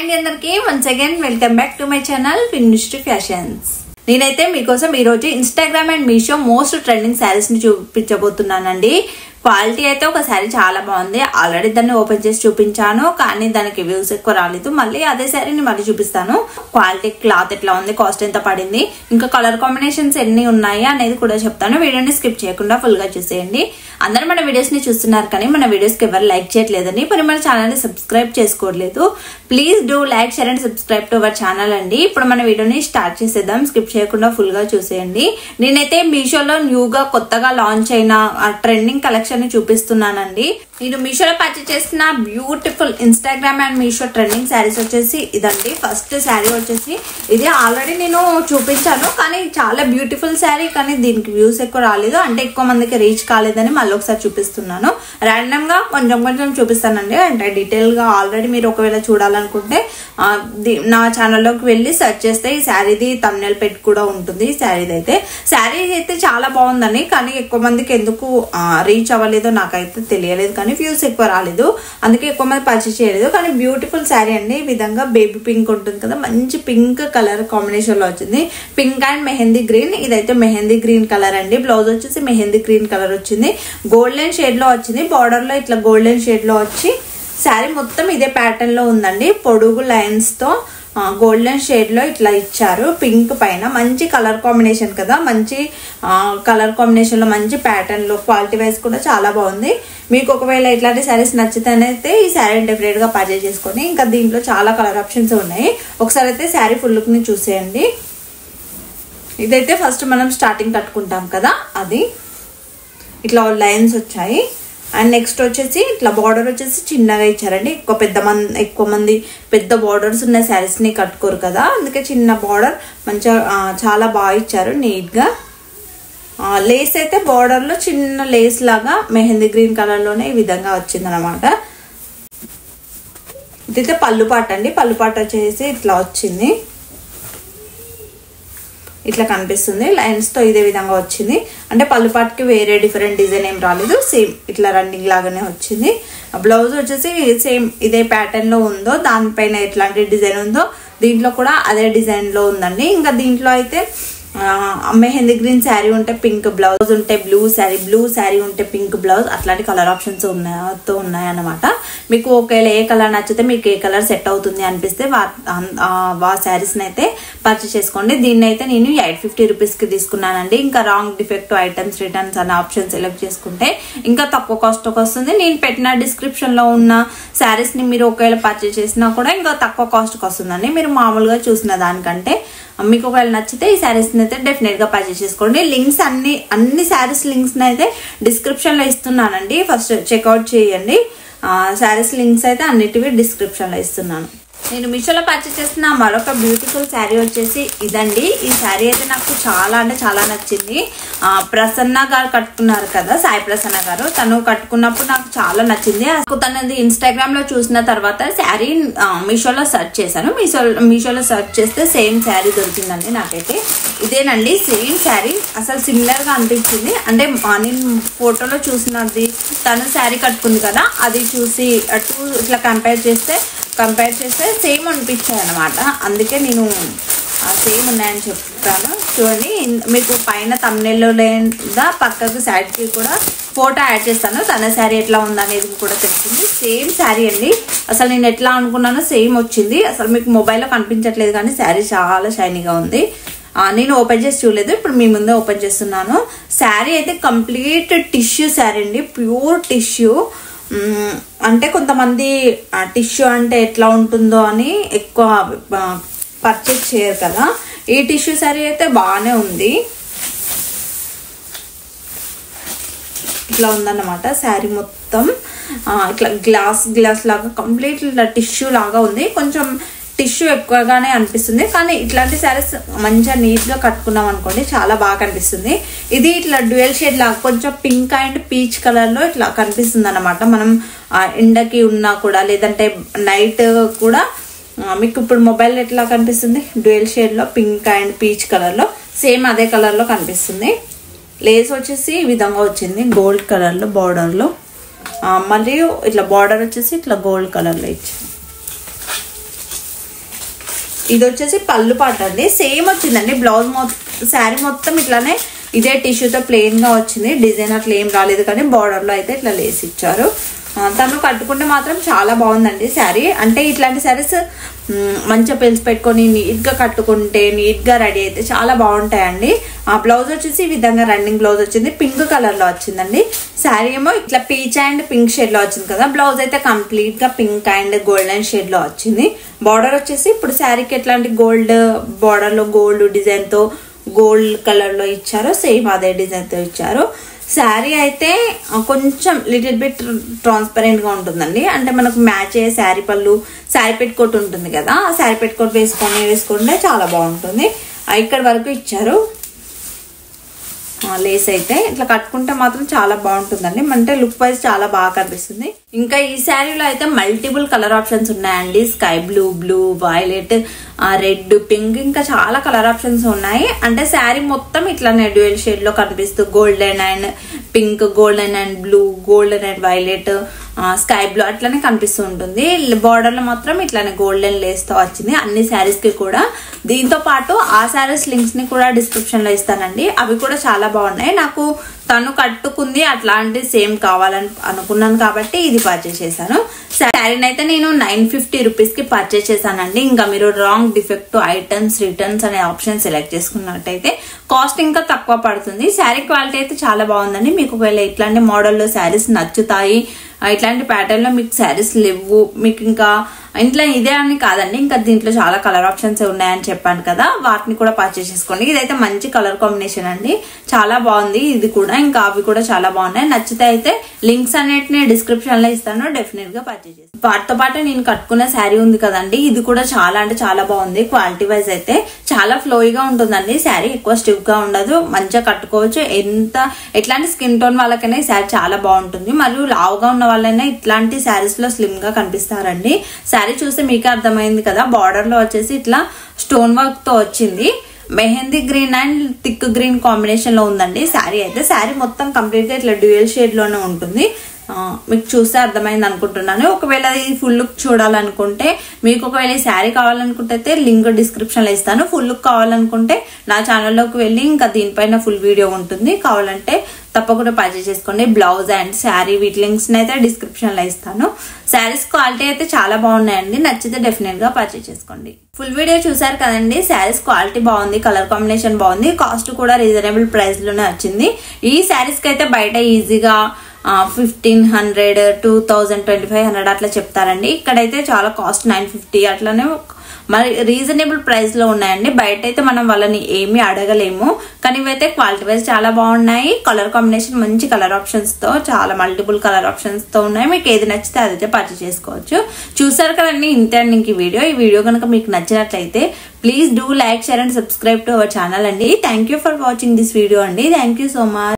అండి అందరికి once again welcome back to my channel finished fashions. నేనైతే మీకోసం ఈ రోజు Instagram and Meesho most trending saris ని చూపించబోతున్నానండి. క్వాలిటీ అయితే ఒక శారీ చాలా బాగుంది. ఆల్రెడీ దాన్ని ఓపెన్ చేసి చూపించాను, కానీ దానికి వ్యూస్ ఎక్కువ రాలేదు. మళ్ళీ అదే శారీని మళ్ళీ చూపిస్తాను. క్వాలిటీ, క్లాత్ ఎట్లా ఉంది, కాస్ట్ ఎంత పడింది, ఇంకా కలర్ కాంబినేషన్స్ ఎన్ని ఉన్నాయి అనేది కూడా చెప్తాను. వీడియోని స్కిప్ చేయకుండా ఫుల్ గా చూసేయండి. అందరూ మన వీడియోస్ ని చూస్తున్నారు, కానీ మన వీడియోస్ కి ఎవరు లైక్ చేయట్లేదని, మరి మన ఛానల్ ని సబ్స్క్రైబ్ చేసుకోవట్లేదు. Please do like, share and subscribe to our channel అండి. ఇప్పుడు మన వీడియోని స్టార్ట్ చేసేద్దాం. స్కిప్ చేయకుండా ఫుల్ గా చూసేయండి. నేనైతే మీషోలో న్యూగా కొత్తగా లాంచ్ అయిన ట్రెండింగ్ కలెక్షన్ ని చూపిస్తున్నానండి. నేను మీషోలో పర్చేస్ చేసిన beautiful Instagram and Meesho trending saris వచ్చేసి ఇదండి. ఫస్ట్ శారీ వచ్చేసి ఇది ఆల్రెడీ నేను చూపించాను, కానీ చాలా బ్యూటిఫుల్ శారీ, కానీ దీనికి వ్యూస్ ఎక్కువ రాలేదు, అంటే ఎక్కువ మందికి రీచ్ కాలేదని మళ్ళీ ఒకసారి చూపిస్తున్నాను. ర్యాండమ్ గా కొంచెం కొంచెం చూపిస్తానండి. అంటే డీటెయిల్ గా ఆల్రెడీ మీరు ఒకవేళ చూడాలనుకుంటే నా ఛానల్లోకి వెళ్ళి సెర్చ్ చేస్తే ఈ శారీది థంబ్నెయిల్ పెట్టి కూడా ఉంటుంది. ఈ శారీ అయితే చాలా బాగుందని, కానీ ఎక్కువ మందికి ఎందుకు రీచ్ అవ్వలేదో నాకైతే తెలియలేదు, కానీ వ్యూస్ ఎక్కువ రాలేదు, అందుకే ఎక్కువ మంది పర్చేస్ చేయలేదు. కానీ బ్యూటిఫుల్ శారీ అండి. ఈ విధంగా బేబీ పింక్ ఉంటుంది కదా, మంచి పింక్ కలర్ కాంబినేషన్ లో వచ్చింది. Pink and mehndi green. ఇదైతే మెహందీ గ్రీన్ కలర్ అండి. బ్లౌజ్ వచ్చేసి మెహందీ గ్రీన్ కలర్ వచ్చింది. గోల్డెన్ షేడ్ లో వచ్చింది. బార్డర్ లో ఇట్లా గోల్డెన్ షేడ్ లో వచ్చి శారీ మొత్తం ఇదే ప్యాటర్న్ లో ఉందండి. పొడుగు లైన్స్ తో గోల్డెన్ షేడ్ లో ఇట్లా ఇచ్చారు. పింక్ పైన మంచి కలర్ కాంబినేషన్ కదా, మంచి కలర్ కాంబినేషన్ లో మంచి ప్యాటర్న్ లో క్వాలిటీ వైజ్ కూడా చాలా బాగుంది. మీకు ఒకవేళ ఇట్లాంటి శారీస్ నచ్చితేనైతే ఈ శారీ డెఫినెట్ గా పర్చేస్ చేసుకొని, ఇంకా దీంట్లో చాలా కలర్ ఆప్షన్స్ ఉన్నాయి. ఒకసారి అయితే శారీ ఫుల్ లుక్ ని చూసేయండి. ఇదైతే ఫస్ట్ మనం స్టార్టింగ్ కట్టుకుంటాం కదా, అది ఇట్లా లైన్స్ వచ్చాయి. అండ్ నెక్స్ట్ వచ్చేసి ఇట్లా బార్డర్ వచ్చేసి చిన్నగా ఇచ్చారండి. ఎక్కువ మంది పెద్ద బార్డర్స్ ఉన్న శారీస్ ని కట్టుకోరు కదా, అందుకే చిన్న బార్డర్ మంచిగా చాలా బాగా ఇచ్చారు నీట్ గా. లేస్ అయితే బార్డర్ లో చిన్న లేస్ లాగా మెహందీ గ్రీన్ కలర్ లోనే ఈ విధంగా వచ్చింది అనమాట. ఇదైతే పళ్ళు పాట అండి. పళ్ళు పాట వచ్చేసి ఇట్లా వచ్చింది, ఇట్లా కనిపిస్తుంది. లైన్స్ తో ఇదే విధంగా వచ్చింది. అంటే పళ్ళు పాటకి వేరే డిఫరెంట్ డిజైన్ ఏం రాలేదు, సేమ్ ఇట్లా రన్నింగ్ లాగానే వచ్చింది. బ్లౌజ్ వచ్చేసి సేమ్ ఇదే ప్యాటర్న్ లో ఉందో దానిపైన ఎట్లాంటి డిజైన్ ఉందో దీంట్లో కూడా అదే డిజైన్ లో ఉందండి. ఇంకా దీంట్లో అయితే మెహందీ గ్రీన్ శారీ ఉంటే పింక్ బ్లౌజ్ ఉంటే బ్లూ శారీ ఉంటే పింక్ బ్లౌజ్, అట్లాంటి కలర్ ఆప్షన్స్ ఉన్నాయన్నమాట. మీకు ఒకవేళ ఏ కలర్ నచ్చితే మీకు ఏ కలర్ సెట్ అవుతుంది అనిపిస్తే ఆ శారీస్ అయితే పర్చేస్ చేసుకోండి. దీన్ని అయితే నేను 850 రూపీస్ కి తీసుకున్నానండి. ఇంకా రాంగ్ డిఫెక్ట్ ఐటమ్స్ రిటర్న్స్ అనే ఆప్షన్ సెలెక్ట్ చేసుకుంటే ఇంకా తక్కువ కాస్ట్ వస్తుంది. నేను పెట్టిన డిస్క్రిప్షన్ లో ఉన్న శారీస్ ని మీరు ఒకవేళ పర్చేస్ చేసినా కూడా ఇంకా తక్కువ కాస్ట్ వస్తుందండి. మీరు మామూలుగా చూసిన దానికంటే మీకు ఒకవేళ నచ్చితే ఈ శారీస్ అయితే డెఫినెట్ గా పర్చేస్ చేసుకోండి. లింక్స్ అన్ని శారీస్ లింక్స్ అయితే డిస్క్రిప్షన్ లో ఇస్తున్నానండి. ఫస్ట్ చెక్అవుట్ చేయండి. శారీస్ లింక్స్ అయితే అన్నిటివి డిస్క్రిప్షన్ లో ఇస్తున్నాను. నేను మీషోలో పర్చేస్ చేసిన మరొక బ్యూటిఫుల్ శారీ వచ్చేసి ఇదండి. ఈ శారీ అయితే నాకు చాలా అంటే చాలా నచ్చింది. ప్రసన్న గారు కట్టుకున్నారు కదా, సాయి ప్రసన్న గారు, తను కట్టుకున్నప్పుడు నాకు చాలా నచ్చింది. తనది ఇన్స్టాగ్రామ్ లో చూసిన తర్వాత శారీ మీషోలో సెర్చ్ చేశాను. మీషోలో సెర్చ్ చేస్తే సేమ్ శారీ దొరికిందండి నాకైతే. ఇదేనండి సేమ్ శారీ, అసలు సిమిలర్ గా అనిపించింది. అంటే నేను ఫోటోలో చూసినది తను శారీ కట్టుకుంది కదా, అది చూసి ఇట్లా కంపేర్ చేస్తే సేమ్ అనిపించాయి అనమాట. అందుకే నేను సేమ్ ఉన్నాయని చెప్తాను. చూడండి, మీకు పైన థంబ్నెయిల్లో లేదా పక్కకు శారీకి కూడా ఫోటో యాడ్ చేస్తాను. తన శారీ ఎట్లా ఉందనేది కూడా తెలుస్తుంది. సేమ్ శారీ అండి. అసలు నేను ఎట్లా అనుకున్నానో సేమ్ వచ్చింది. అసలు మీకు మొబైల్లో కనిపించట్లేదు, కానీ శారీ చాలా షైనీగా ఉంది. నేను ఓపెన్ చేసి చూడలేదు, ఇప్పుడు మీ ముందే ఓపెన్ చేస్తున్నాను. శారీ అయితే కంప్లీట్ టిష్యూ శారీ అండి, ప్యూర్ టిష్యూ. అంటే కొంతమంది టిష్యూ అంటే ఎట్లా ఉంటుందో అని ఎక్కువ పర్చేస్ చేయరు కదా. ఈ టిష్యూ శారీ అయితే బాగానే ఉంది. ఇట్లా ఉందన్నమాట శారీ మొత్తం. ఇట్లా గ్లాస్ లాగా కంప్లీట్ ఇట్లా టిష్యూ లాగా ఉంది. కొంచెం టిష్యూ ఎక్కువగానే అనిపిస్తుంది, కానీ ఇట్లాంటి శారీస్ మంచిగా నీట్ గా కట్టుకున్నాం అనుకోండి చాలా బాగా కనిపిస్తుంది. ఇది ఇట్లా డ్యూయల్ షేడ్ లాగా కొంచెం పింక్ అండ్ పీచ్ కలర్ లో ఇట్లా కనిపిస్తుంది అన్నమాట. మనం ఎండకి ఉన్నా కూడా లేదంటే నైట్ కూడా మీకు ఇప్పుడు మొబైల్ ఎట్లా కనిపిస్తుంది, డ్యూయల్ షేడ్ లో పింక్ అండ్ పీచ్ కలర్ లో సేమ్ అదే కలర్ లో కనిపిస్తుంది. లేస్ వచ్చేసి ఈ విధంగా వచ్చింది గోల్డ్ కలర్ లో బార్డర్ లో, మరియు ఇట్లా బార్డర్ వచ్చేసి ఇట్లా గోల్డ్ కలర్ లో ఇచ్చింది. ఇది వచ్చేసి పళ్ళు పాట అండి, సేమ్ వచ్చిందండి బ్లౌజ్ శారీ మొత్తం ఇట్లానే ఇదే టిష్యూతో ప్లెయిన్ గా వచ్చింది, డిజైన్ అట్లా ఏం రాలేదు, కానీ బార్డర్ లో అయితే ఇట్లా లేసి ఇచ్చారు. తను కట్టుకుంటే మాత్రం చాలా బాగుందండి శారీ. అంటే ఇట్లాంటి శారీస్ మంచిగా పెళ్లి పెట్టుకొని నీట్ గా కట్టుకుంటే నీట్ గా రెడీ అయితే చాలా బాగుంటాయండి. ఆ బ్లౌజ్ వచ్చేసి ఈ విధంగా రన్నింగ్ బ్లౌజ్ వచ్చింది, పింక్ కలర్ లో వచ్చిందండి. శారీ ఏమో ఇట్లా పీచ్ అండ్ పింక్ షేడ్ లో వచ్చింది కదా, బ్లౌజ్ అయితే కంప్లీట్ గా పింక్ అండ్ గోల్డెన్ షేడ్ లో వచ్చింది. బార్డర్ వచ్చేసి ఇప్పుడు శారీకి ఎట్లాంటి గోల్డ్ బార్డర్ లో గోల్డ్ డిజైన్ తో గోల్డ్ కలర్ లో ఇచ్చారు, సేమ్ అదే డిజైన్ తో ఇచ్చారు. శారీ అయితే కొంచెం లిటిల్ బిట్ ట్రాన్స్పరెంట్ గా ఉంటుందండి. అంటే మనకు మ్యాచ్ అయ్యే శారీ పళ్ళు, శారీ పెట్టుకోట్ ఉంటుంది కదా, ఆ శారీ పెట్టుకోట్ వేసుకుంటే చాలా బాగుంటుంది. ఇక్కడ వరకు ఇచ్చారు లేస్ అయితే. ఇట్లా కట్టుకుంటే మాత్రం చాలా బాగుంటుందండి, అంటే లుక్ వైజ్ చాలా బాగా కనిపిస్తుంది. ఇంకా ఈ శారీలో అయితే మల్టిపుల్ కలర్ ఆప్షన్స్ ఉన్నాయండి. Sky blue, blue, violet, red, pink, ఇంకా చాలా కలర్ ఆప్షన్స్ ఉన్నాయి. అంటే శారీ మొత్తం ఇట్లానే డ్యూయల్ షేడ్ లో కనిపిస్తూ golden and pink, golden and blue, golden and violet, sky blue అట్లానే కనిపిస్తూ ఉంటుంది. బార్డర్ లో మాత్రం ఇట్లానే గోల్డెన్ లేస్ తో వచ్చింది అన్ని శారీస్ కి కూడా. దీంతో పాటు ఆ శారీస్ లింక్స్ ని కూడా డిస్క్రిప్షన్ లో ఇస్తానండి, అవి కూడా చాలా బాగున్నాయి. నాకు తను కట్టుకుంది అట్లాంటి సేమ్ కావాలని అనుకున్నాను కాబట్టి ఇది పర్చేస్ చేశాను. శారీని అయితే నేను 950 రూపీస్ కి పర్చేస్ చేశానండి. ఇంకా మీరు రాంగ్, డిఫెక్ట్, ఐటమ్స్, రిటర్న్స్ అనే ఆప్షన్ సెలెక్ట్ చేసుకున్నట్టయితే కాస్ట్ ఇంకా తక్కువ పడుతుంది. శారీ క్వాలిటీ అయితే చాలా బాగుందండి. మీకు ఒకవేళ ఇట్లాంటి మోడల్లో శారీస్ నచ్చుతాయి, ఇట్లాంటి ప్యాటర్న్ లో మీకు శారీస్ లేవు, మీకు ఇంకా ఇంట్లో ఇదే అని కాదండి, ఇంకా దీంట్లో చాలా కలర్ ఆప్షన్స్ ఉన్నాయని చెప్పాను కదా, వాటిని కూడా పర్చేస్ చేసుకోండి. ఇదైతే మంచి కలర్ కాంబినేషన్ అండి, చాలా బాగుంది ఇది కూడా. ఇంకా అవి కూడా చాలా బాగున్నాయి. నచ్చితే అయితే లింక్స్ అన్నిటిని డిస్క్రిప్షన్ లో ఇస్తాను, డెఫినెట్ గా పర్చేస్ చేస్తాను. వాటితో పాటు నేను కట్టుకున్న శారీ ఉంది కదండి, ఇది కూడా చాలా అంటే చాలా బాగుంది. క్వాలిటీ వైజ్ అయితే చాలా ఫ్లోయిగా ఉంటుందండి. శారీ ఎక్కువ స్టిఫ్ గా ఉండదు, మంచిగా కట్టుకోవచ్చు. ఎట్లాంటి స్కిన్ టోన్ వాళ్ళకైనా ఈ శారీ చాలా బాగుంటుంది. మరియు లావుగా ఉన్న వాళ్ళైనా ఇట్లాంటి శారీస్ లో స్లిమ్ గా కనిపిస్తారండి. శారీ చూస్తే మీకే అర్థమైంది కదా, బార్డర్ లో వచ్చేసి ఇట్లా స్టోన్ వర్క్ తో వచ్చింది. Mehndi green and thick green combination లో ఉందండి శారీ అయితే. శారీ మొత్తం కంప్లీట్ గా ఇట్లా డ్యూయల్ షేడ్ లోనే ఉంటుంది. మీకు చూస్తే అర్థమైంది అనుకుంటున్నాను. ఒకవేళ ఈ ఫుల్ లుక్ చూడాలనుకుంటే, మీకు ఒకవేళ ఈ శారీ కావాలనుకుంటే లింక్ డిస్క్రిప్షన్ లో ఇస్తాను. ఫుల్ లుక్ కావాలనుకుంటే నా ఛానల్లోకి వెళ్ళి ఇంకా దీనిపైన ఫుల్ వీడియో ఉంటుంది, కావాలంటే తప్పకుండా పర్చేస్ చేసుకోండి. బ్లౌజ్ అండ్ శారీ వీటి లింక్స్ అయితే డిస్క్రిప్షన్ లో ఇస్తాను. శారీస్ క్వాలిటీ అయితే చాలా బాగున్నాయండి, నచ్చితే డెఫినెట్ గా పర్చేస్ చేసుకోండి. ఫుల్ వీడియో చూసారు కదండి. శారీస్ క్వాలిటీ బాగుంది, కలర్ కాంబినేషన్ బాగుంది, కాస్ట్ కూడా రీజనబుల్ ప్రైస్ లోనే వచ్చింది. ఈ శారీస్ కి అయితే బయట ఈజీగా 1500, 2000, 2500 అట్లా చెప్తారండి. ఇక్కడైతే చాలా కాస్ట్ 950 అట్లానే మరి రీజనబుల్ ప్రైస్ లో ఉన్నాయండి. బయట అయితే మనం వాళ్ళని ఏమీ అడగలేము, కానీ ఇవైతే క్వాలిటీ వైజ్ చాలా బాగున్నాయి. కలర్ కాంబినేషన్ మంచి కలర్ ఆప్షన్స్ తో, చాలా మల్టిపుల్ కలర్ ఆప్షన్స్ తో ఉన్నాయి. మీకు ఏది నచ్చితే అదైతే పర్చేస్ చేసుకోవచ్చు. చూసారు కదండి, ఇంతే అండి ఇంక ఈ వీడియో కనుక మీకు నచ్చినట్లయితే please do like, share and subscribe to our channel అండి. Thank you for watching this video అండి. Thank you so much.